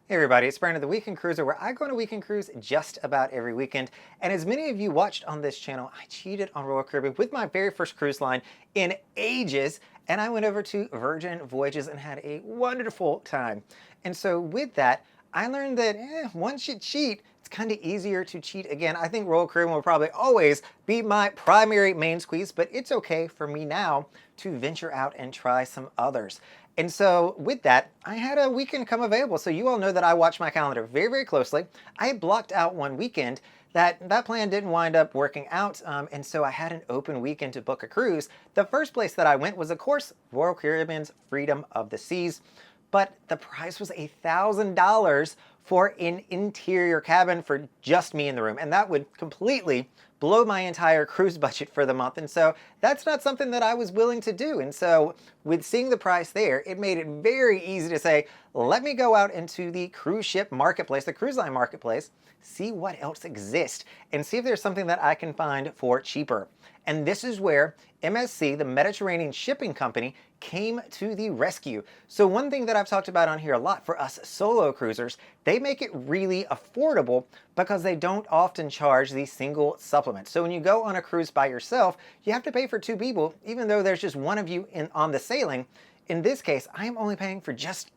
Hey everybody, it's Brandon, the Weekend Cruiser, where I go on a weekend cruise just about every weekend. And as many of you watched on this channel, I cheated on Royal Caribbean with my very first cruise line in ages. And I went over to Virgin Voyages and had a wonderful time. And so with that, I learned that once you cheat, it's kind of easier to cheat again. I think Royal Caribbean will probably always be my primary main squeeze, but it's okay for me now to venture out and try some others. And so with that, I had a weekend come available. So you all know that I watch my calendar very, very closely. I had blocked out one weekend that plan didn't wind up working out. And so I had an open weekend to book a cruise. The first place that I went was, of course, Royal Caribbean's Freedom of the Seas. But the price was $1,000 for an interior cabin for just me in the room. And that would completely blow my entire cruise budget for the month. And so that's not something that I was willing to do. And so with seeing the price there, it made it very easy to say, let me go out into the cruise ship marketplace, the cruise line marketplace, see what else exists and see if there's something that I can find for cheaper. And this is where MSC, the Mediterranean Shipping Company, came to the rescue. So one thing that I've talked about on here a lot for us solo cruisers, they make it really affordable because they don't often charge the single supplement. So when you go on a cruise by yourself, you have to pay for two people, even though there's just one of you on the sailing. In this case, I am only paying for just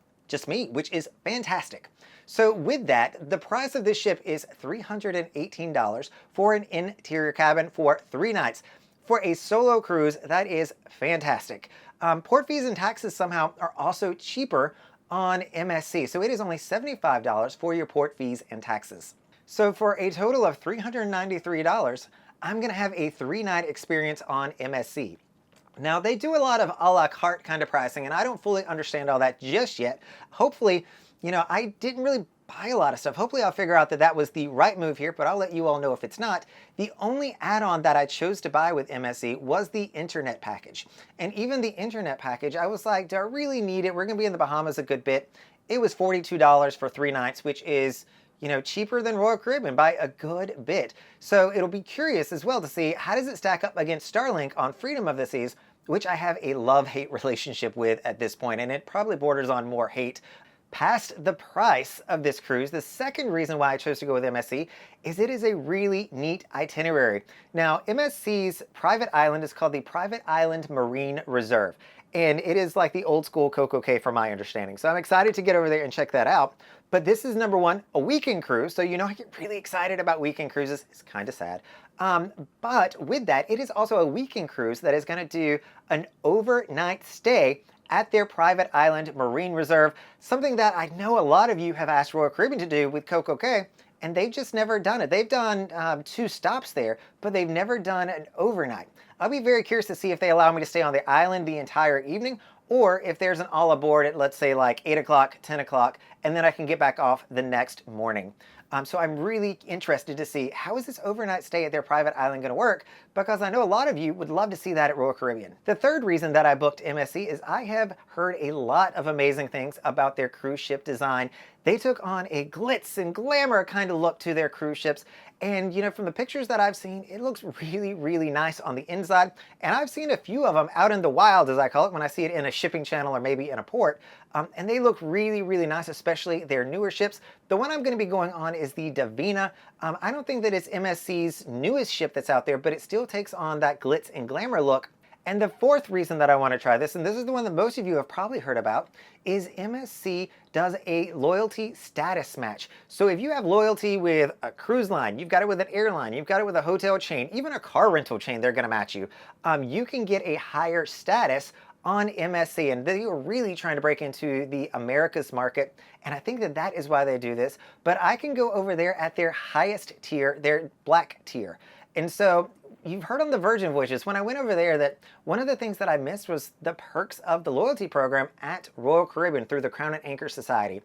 me, which is fantastic. So with that, the price of this ship is $318 for an interior cabin for 3 nights. For a solo cruise, that is fantastic. Port fees and taxes somehow are also cheaper on MSC. So it is only $75 for your port fees and taxes. So for a total of $393, I'm gonna have a 3-night experience on MSC. Now they do a lot of a la carte kind of pricing, and I don't fully understand all that just yet. Hopefully, I didn't really buy a lot of stuff. Hopefully I'll figure out that that was the right move here, but I'll let you all know if it's not. The only add-on that I chose to buy with MSC was the internet package. And even the internet package, I was like, do I really need it? We're gonna be in the Bahamas a good bit. It was $42 for 3 nights, which is cheaper than Royal Caribbean by a good bit. So it'll be curious as well to see how does it stack up against Starlink on Freedom of the Seas, which I have a love-hate relationship with at this point, and it probably borders on more hate. Past the price of this cruise, the second reason why I chose to go with MSC is it is a really neat itinerary. Now, MSC's private island is called the Private Island Marine Reserve, and it is like the old school Coco Cay from my understanding. So I'm excited to get over there and check that out. But this is number one, a weekend cruise. So I get really excited about weekend cruises. It's kind of sad. But with that, it is also a weekend cruise that is going to do an overnight stay at their private island marine reserve, something that I know a lot of you have asked Royal Caribbean to do with Coco Cay, and they've just never done it. They've done 2 stops there, but they've never done an overnight. I'll be very curious to see if they allow me to stay on the island the entire evening, or if there's an all aboard at, let's say, like 8 o'clock, 10 o'clock, and then I can get back off the next morning. So I'm really interested to see how is this overnight stay at their private island going to work, because I know a lot of you would love to see that at Royal Caribbean. The third reason that I booked MSC is I have heard a lot of amazing things about their cruise ship design. They took on a glitz and glamour kind of look to their cruise ships. And from the pictures that I've seen, it looks really, really nice on the inside. And I've seen a few of them out in the wild, as I call it, when I see it in a shipping channel or maybe in a port. And they look really, really nice, especially their newer ships. The one I'm going to be going on is the Divina. I don't think that it's MSC's newest ship that's out there, but it still takes on that glitz and glamour look. And the fourth reason that I want to try this, and this is the one that most of you have probably heard about, is MSC does a loyalty status match. So if you have loyalty with a cruise line, you've got it with an airline, you've got it with a hotel chain, even a car rental chain, they're going to match you. You can get a higher status on MSC, and they are really trying to break into the Americas market, and I think that that is why they do this. But I can go over there at their highest tier, their black tier. And so you've heard on the Virgin Voyages, when I went over there, that one of the things that I missed was the perks of the loyalty program at Royal Caribbean through the Crown and Anchor Society.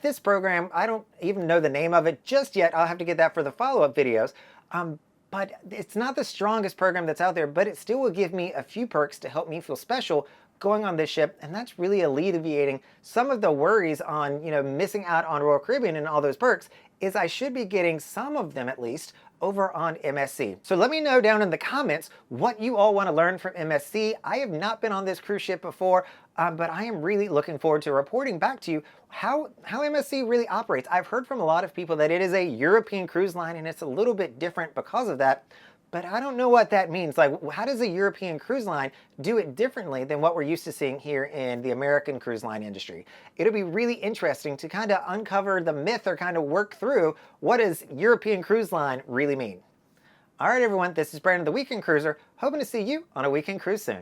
This program, I don't even know the name of it just yet. I'll have to get that for the follow-up videos. But it's not the strongest program that's out there, but it still will give me a few perks to help me feel special going on this ship, and that's really alleviating some of the worries on, missing out on Royal Caribbean and all those perks, is I should be getting some of them at least over on MSC. So let me know down in the comments what you all want to learn from MSC. I have not been on this cruise ship before. but I am really looking forward to reporting back to you how MSC really operates. I've heard from a lot of people that it is a European cruise line and it's a little bit different because of that. But I don't know what that means. Like, how does a European cruise line do it differently than what we're used to seeing here in the American cruise line industry? It'll be really interesting to kind of uncover the myth or kind of work through what does European cruise line really mean. All right, everyone, this is Brandon, the Weekend Cruiser, hoping to see you on a weekend cruise soon.